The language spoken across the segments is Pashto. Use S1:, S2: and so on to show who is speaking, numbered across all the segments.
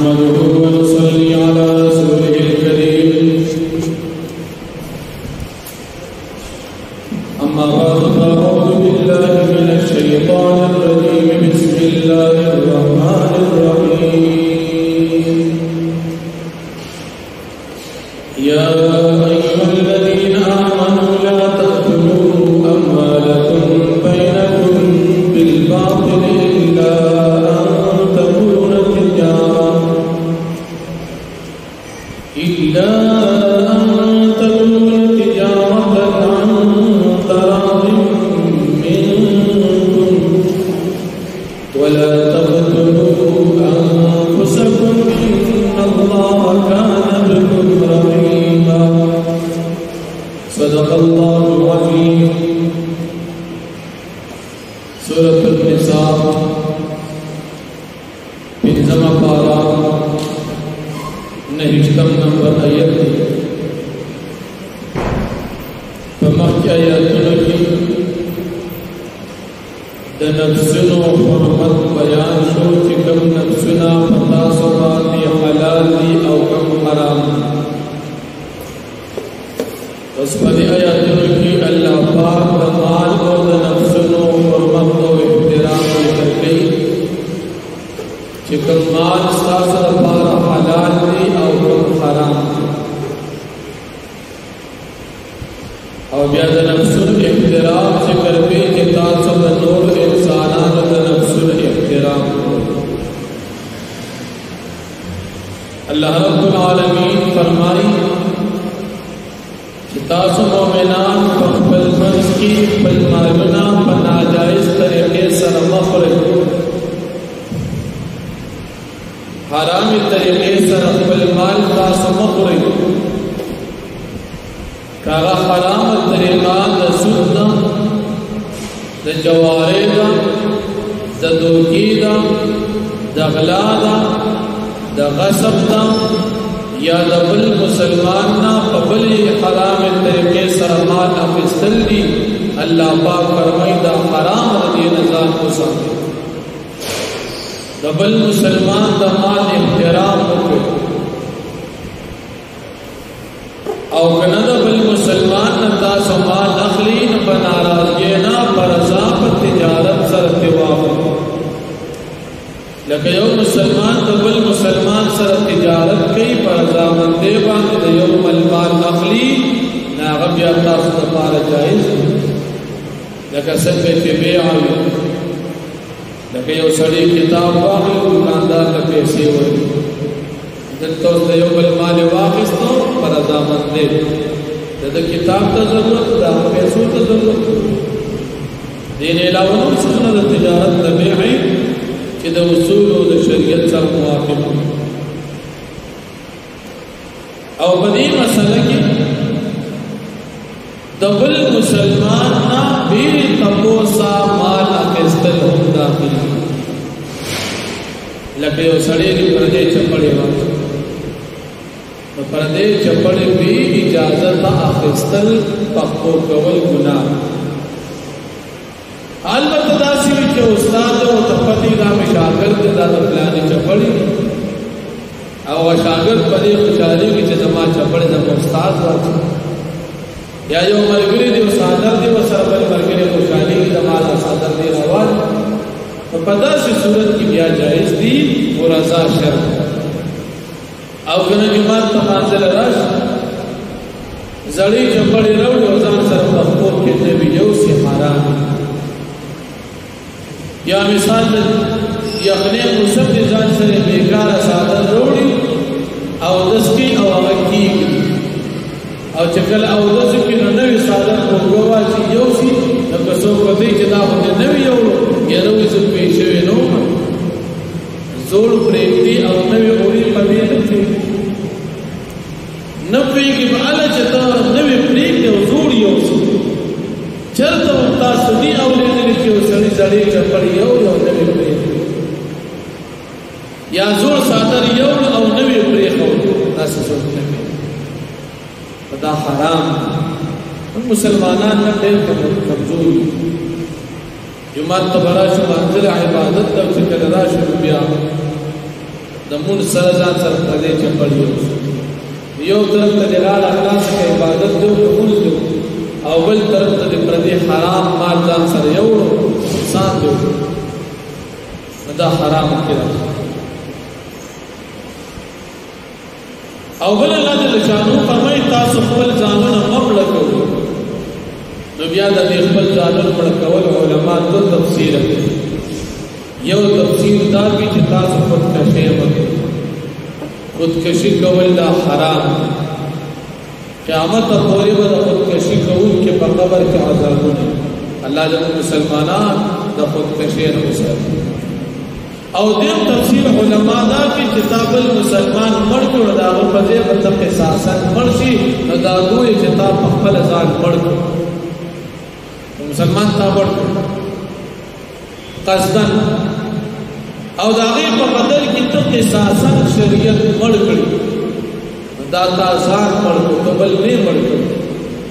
S1: نحمده ونصلي على رسوله الكريم أما بعد فأعوذ بالله من الشيطان الرجيم بسم الله الرحمن الرحيم يا أيها الذين آمنوا لا تأكلوا أموالكم بينكم بالباطل إلا أن تكون تجارة عن تراض منكم ولا تقتلوا أنفسكم إن الله كان بكم رحيما صدق الله العظيم. سورة النساء پنځمه پارا 9 نمبر آیت په مخکې آیاتونو کې د نفسونو حرمت بیان شو چې کوم نفسونه په تاسو باندې حلال دي او کوم حرام. اوس په دې آیاتونو کې الله پاک د مال او د نفسونو حرمت او احترام ذکر کوي چې کوم مال تاسو لپاره حلال دي او کوم حرام دي، او بیا د نفسونو احترام ذکر کوي چې تاسو د نور انسانانو د نفسونو احترام وکړئ. الله رب العالمین فرمایي چې تاسو مؤمنان په خپل منځ کې خپل مالونه په ناجایز طریقې سره مه خورئ، حرامي طریقې سره خپل مال تاسو مه خورئ. کاغه حرام طریقه د سود ده، د جواري ده، د دوکي ده، د غلا ده، د غصب ده، یا د بل مسلمان نه په بل حرام طریقې سره مال اخیستل دي. الله پاک فرمایي دا حرام دي، نظام وساتئ. د بل مسلمان د مال احترام وکړئ، او کنه د بل مسلمان نه تاسو مال اخلي نه په ناراضګۍ نه په رضا په تجارت سره توافق. لکه یو مسلمان د بل مسلمان سره تجارت کوي په رضامندۍ باندې د یو مال اخلي، نه هغه بیا تاسو لپاره جایز دی. لکه څنګه چې بیع وي، لکه یو سړی کتاب واخلي، دکاندار ته پیسې ورکړي، دلته اوس د یو بل مال واخیستو په رضامندۍ، د کتاب ته ضرورت ده، پیسو ته ضرورت ده. دې نه علاوه نور څه د تجارت د بیع چې د اصول او د شریعت سره موافق وي. او په دې مسله کې د بل مسلمان نه بې تپوسه مال اخیستل هم داخل دي. لکه یو سړی د پردې چپړې واخلي، نو پردې چپړې بې اجازه ته اخیستل پخپو کول ګناه. البته داسې وي چې استاد او تپتی دا مې شاګرد دا د فلانې چپړې، او شاګرد په دې خوشحالېږي چې زما چپړې زما استاد واچوي، یا یو ملګری دی صادر دی ورسره بل ملګری خوشحالېږي زما دا صادر دی روان. په داسې صورت کې بیا جایز دي او رضا شرط. او کنه جماعت ته منزل راشي، زړې چپړې راوړي او ځان سره په خپل کې دی یو سي حرام. یا مثال یخنې مصب دي ځان سره بیکاره صادر راوړي او دسکی او هغه کېږي، او چې کله او داسې کې نو نوې صادر کوګو واچي یو سي، نو که څوک وایي چې دا خو دې نوې یوړو یاره وایي زه پوه شوی نه وم، زوړ پرېږدي او نوې وړي په دې نه پوهېږي. نه پوهېږي په هله چې ته نوې پرېږدې او زوړ یو سي. چېرته هم تاسو دي اورېدلي چې یو سړي زړې چپړې یوړې او نوې پرېږدي، یا زوړ صادر یوړ او نوې پرېښودې، داسې څوک نه کوي. دا حرام. مسلمانان نه ډېر کمزوري، جماعت ته براشو منزل عبادت ته چې کله راشو بیا د د مون سره ځان سره پردې چپړیو یو طرف ته دلال اخلاص کې عبادت دی او مون دی او بل طرف ته پردې حرام مال ځان سره یو انسان دی دا حرام کړه او بل الله جل شانو فرمایي تاسو خپل ځانونه مبلغ کوئ نو بیا د خپل ځانونه مبلغ کول علما ته تفسیر کوي یو تفسیر دا کی چې تاسو خودکشي وکړئ خودکشي کول دا حرام قیامت پورې به خودکشي کول کې په قبر کې عذابونه الله دې مسلمانان د خودکشي نه وساتي او دیم تفسیر علماء دا کی کتاب المسلمان مړ کړه دا په دې په قصاصن مړ شي دا دوی کتاب خپل ځان مړ کړ مسلمان تا مړ قصدن او دا غي په بدل کې ته قصاصن شریعت مړ کړی دا تا ځان مړ کړ بل نه مړ کړ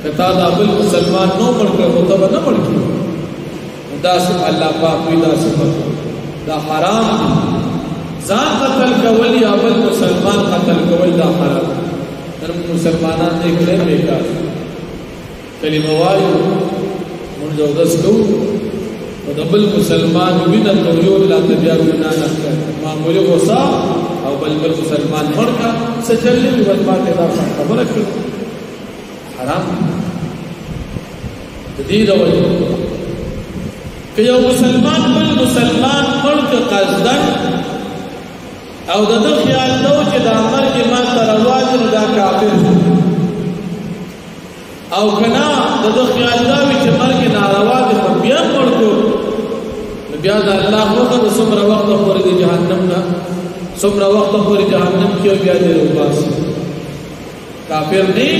S1: کتا دا بل مسلمان نو مړ کړ ته نه مړ کړ دا سب الله پاک دا صفات دا حرام دی ځان قتل کول یا بل مسلمان قتل کول دا حرام تر مسلمانان دې کړه بیکار کلمه وایو مونږ داس کو او بل مسلمان وینه تو یو لا تبیا ګنا نه معمولی غصه او بل مسلمان مرکا سچلې ول ما ته دا خبره کړ حرام دې راوړي کہ یو مسلمان بل مسلمان مرک قصدن او دغه خیال نو چې دا مرګ ما تر رواج دا کافر او کنا دغه خیال دا چې مرګ ناروا دي په بیا ورکو بیا دا الله وخت څومره وخت پورې د جهنم نه څومره وخت پورې جهنم کې بیا دې وباس کافر نه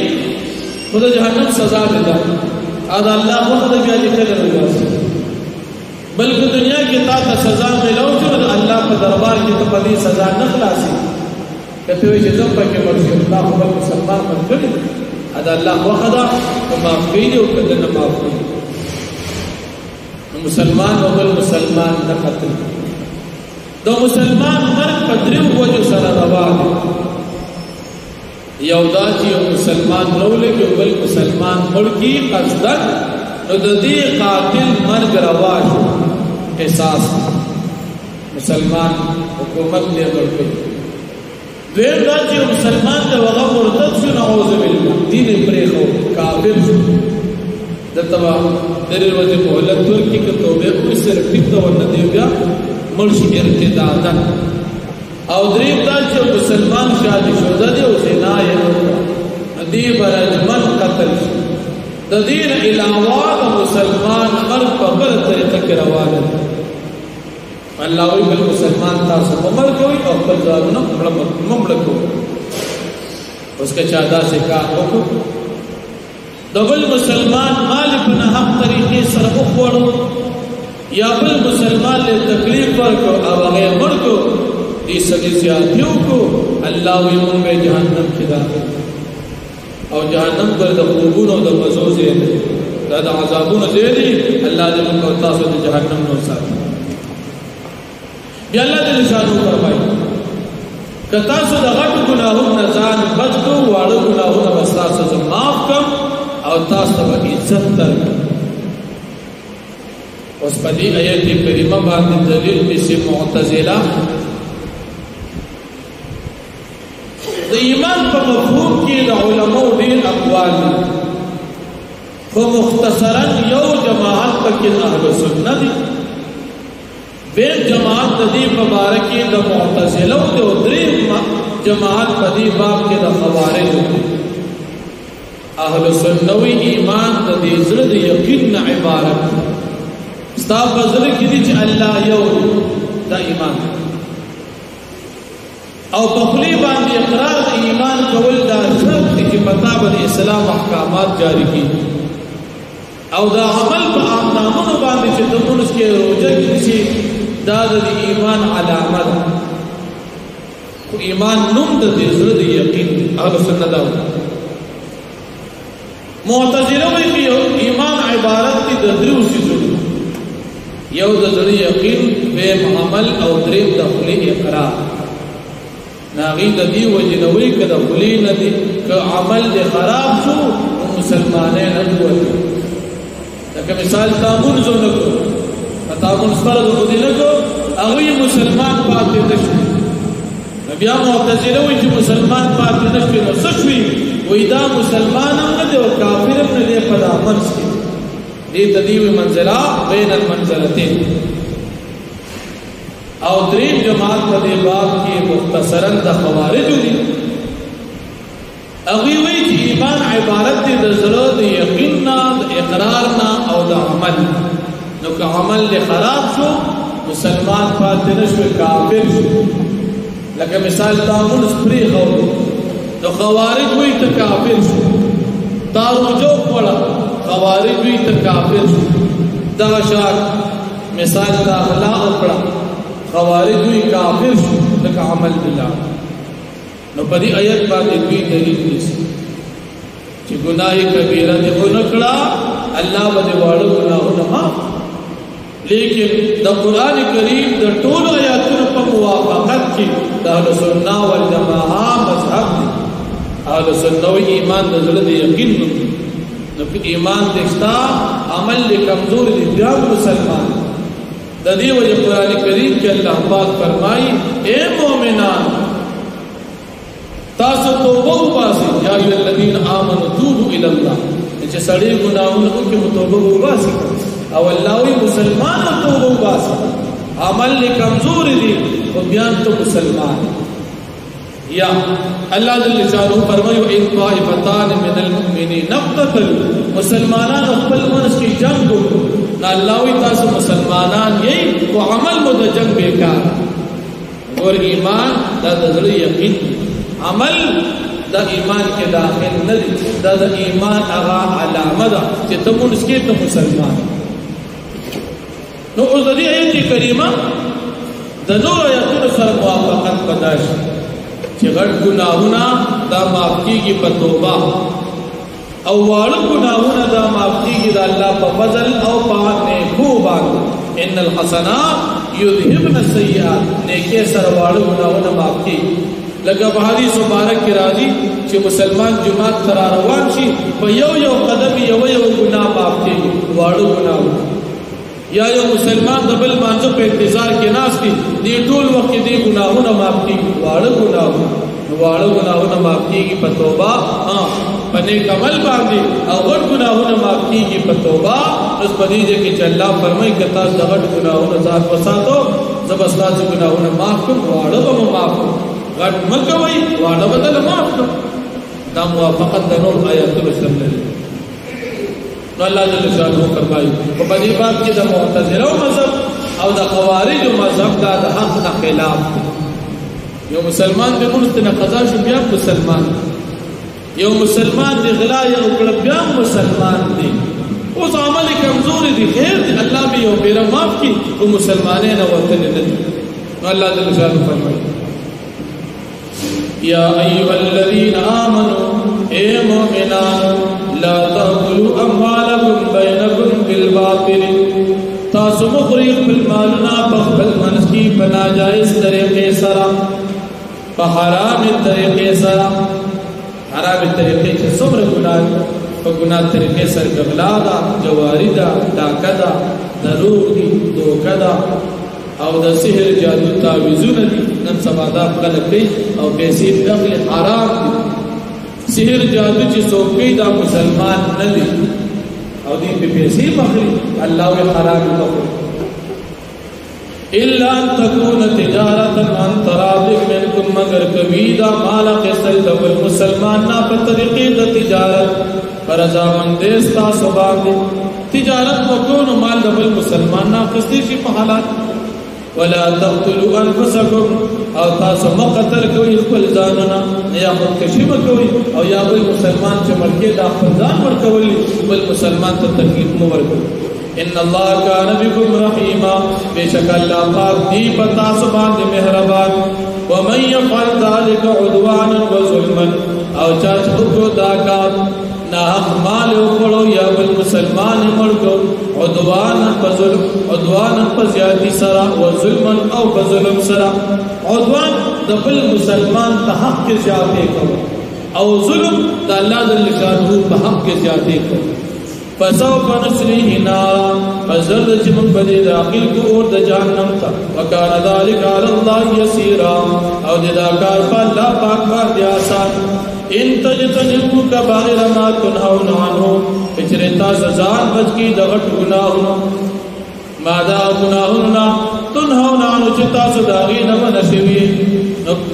S1: خود جهنم سزا ده دا الله وخت بیا دې کړل وباس بلکہ دنیا کی تا سزا ملو جو اللہ کے دربار کی تو پدی سزا نہ خلاصی کہتے ہوئے جزم پر کے مرضی اللہ خبر مسلمان پر کری ادا اللہ وخدا تو معاف کیجئے اور کدر نہ معاف کیجئے مسلمان و بل مسلمان نہ قتل دو مسلمان مرد پدریو وجہ سر روا دے یودا جی مسلمان رولے کہ بل مسلمان مڑکی قصدن نو د دې قاتل مرګ رواج قصاص مسلمان حکومت له ورکړي دوی دا چې مسلمان ته وغه مرتد شو نعوذ بالله دین پرې خو کافر شو د تبا درې ورځې په ولادت ترکی کې توبه او صرف ټیک ته ونه دی بیا مرشي ارتدادا او درې دا چې مسلمان شادي شوه دی او زنا یې دی برجمن قتل د دین علاوه مسلمان مرد په بل طریقه کې روان دي الله وی بل مسلمان تاسو عمر کوي او خپل ځانونه مملک کوي اوس کې چادا سے کار وکړو دبل مسلمان مال په نه حق طریقې سره وخوړو یا بل مسلمان له تکلیف ورکو او هغه ورکو دې سړي زیاتیو کو الله وی موږ جهنم کې داخل او جهنم پر د خوبونو د مزو زید دا د عذابونو زیدي الله دې موږ تاسو د جهنم نو ساتي بیا الله دې شانو فرمایي که تاسو د غټ ګناهونو ځان بچ کو واړو ګناهونو بس تاسو معاف کړ او تاسو ته عزت درکړ اوس په دې آیت کریمه باندې دلیل به معتزله د ایمان په مفهوم کې د علماء ډېر اقوال دي خو مختصرا یو جماعت پکې اهل سنت دي بل جماعت د دې مبارک د معتزله او د درې جماعت په دې باب کې د خوارج اهل سنت ایمان د دې زړه د یقین عبارت ستا په زړه کې دي چې الله یو دا ایمان او په خلی باندې اقرار د ایمان کول دا شرط دی چې پتا به اسلام احکامات جاری کی او دا عمل په اعمالونو باندې چې د مونږ کې روزه کې دا د ایمان علامه ده خو ایمان نوم د دې زړه د یقین اهل سنت دا معتزله وایي ایمان عبارت دي د درو سيزونو یو د زړه یقین به عمل او درې د خلی اقرار ناغي د دې وجنوي کده خلی نه دي که عمل دې خراب شو مسلمانان نه وته لکه مثال تامون زو نه کو تامون فرض کو دي نه کو هغه مسلمان پاتې نشو بیا معتزله وي چې مسلمان پاتې نشي نو څه شوي وای دا مسلمان هم نه دی او کافر هم نه دی په دامن کې دې تدیو منزله بین المنزلتين او دریم جماعت په دې باب کې مختصرا د خوارج دي هغه وی چې ایمان عبارت دی د زړه د یقین نه د اقرار نه او د عمل نو که عمل له خراب شو مسلمان پاتې نشو کافر شو لکه مثال تامون سپری خو نو خوارج وی ته کافر شو دارو وړه خوارج وی ته کافر شو دا شاک مثال دا اخلاق وړه خوارج وی کافر شو لکه عمل بالله نو په دې آیت باندې دوی دلیل دي چې ګناه کبیره دې ونکړه الله به واړو ګناهونه معاف لیکن د قران کریم د ټولو آیاتونو په موافقت کې د اهل سنت والجماعه مذهب دي اهل سنت او ایمان د زړه د یقین نو په ایمان دښتا عمل له کمزور دي بیا مسلمان د دې وجه قران کریم کې الله پاک فرمایي اے مؤمنان تاسو توبه وباسئ یا ایها الذین آمنوا توبوا الی الله چې سړی ګناهونه کوي توبه وباسئ او الله وی مسلمان توبه وباسئ عمل کمزور دي او بیا ته مسلمان یا الله جل شانه فرمایو ان طائفتان من المؤمنین اقتتلوا مسلمانان خپل منځ کې جنگ وکړو نو الله وی تاسو مسلمانان یې او عمل مو د جنگ بیکار اور ایمان دا د زړه یقین عمل دا ایمان کې داخل نه دي دا د ایمان هغه علامه ده چې ته مونږ کې ته مسلمان نو اوس د دې آیت کریمه د نور آیاتونو سره موافقت پداش چې غټ ګناهونه دا معاف کیږي په توبه او واړه ګناهونه دا معاف کیږي د الله په فضل او په نیکو باندې ان الحسنات یذهبن السیئات نیکه سره واړه ګناهونه معاف کیږي لکه په حدیث مبارک کې راځي چې مسلمان جمعه تر روان شي په یو قدم یو ګناه معاف کیږي واړه ګناهونه یا یو مسلمان د بل مانځو په انتظار کې ناس دي دې ټول وخت دې ګناهونه معاف کیږي واړه ګناهونه معاف کیږي په توبه په نیک عمل باندې او غټ ګناهونه معاف کیږي په توبه اوس په دې کې چې الله فرمایي چې تاسو د غټ ګناهونو ځان وساتو زبستاسو ګناهونه معاف کړو واړه به معاف کړو غټ مکوي واړه بدل معاف کړو دا موافقت د نور آیاتونو سره لري نو الله جل شانه فرمایي په دې باب کې د معتزله مذهب او د خوارج مذهب دا د حق نه خلاف یو مسلمان به مونږ ته قضا شو بیا مسلمان یو مسلمان دی غلا یو کړه بیا مسلمان دی اوس عمل کمزور دی خیر دی الله به یو بیره معاف کی او مسلمانانه وته نه دي نو الله جل شانه فرمایي یا ایها الذین آمنوا اے مومنان لا تأكلوا اموالکم بینکم بالباطل تاسو مخرج بالمالنا بخبل منسکی بناجائز طریقے سرا بحرام طریقے سرا حرام طریقے سے صبر گناہ گناہ طریقے سر غلا دا جواری دا ډاکا دا دروغ دی دوکا دا او د سحر جادو تعویذونه دي نن سبا دا خلک کوي او پیسې دخل حرام دي سحر جادو چې څوک کوي دا مسلمان نه دي او دې په پیسې بخلي الله یې حرام کړو الا ان تكون تجارت عن تراض منكم مگر کوي دا مال قسل د مسلمان نه په طریقې د تجارت پر ځامن دې تاسو باندې تجارت وکړو مال د مسلمان نه قسطي شي په حالات ولا تقتلوا انفسكم او تاسو مقتل کوي خپل ځانونه یا خودکشي کوي او یا بل مسلمان چې مرګه د خپل ځان ورکول بل مسلمان ته تکلیف مو ورکول ان الله كان بكم رحيما بشك الله پاک دی پتا سبحان مهربان ومن يفعل ذلك عدوانا وظلما او چا چې دا کار ناحق مال وکړو یا بل مسلمان مړکو عدوانا پزیاتی سرا و ظلما او بظلم سرا عدوان د بل مسلمان ته حق کې زیاته کوي او ظلم د الله جل شانه په حق کې زیاته کوي فسوف نصليه نارا فزرد جمع بدي داخل کو اور د جهنم تا وکانه ذلك على الله يسيرا او د کار په الله پاک باندې آسان ان تجتنبوا كبائر ما تنهون عنه اجرتا سزان بچ کی د غټ گناهونو ماذا گناهونه تنهون عنه چتا صداغي نه منشوي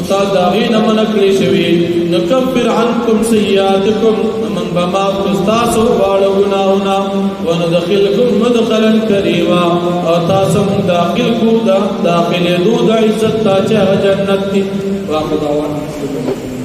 S1: صداغي نه منکړي شوي نکفر عنكم سيئاتكم من بما تستاسو واړو گناهونه وندخلكم مدخلا كريما او تاسو داخل کو داخله دو د عزت ته جنت کی واقع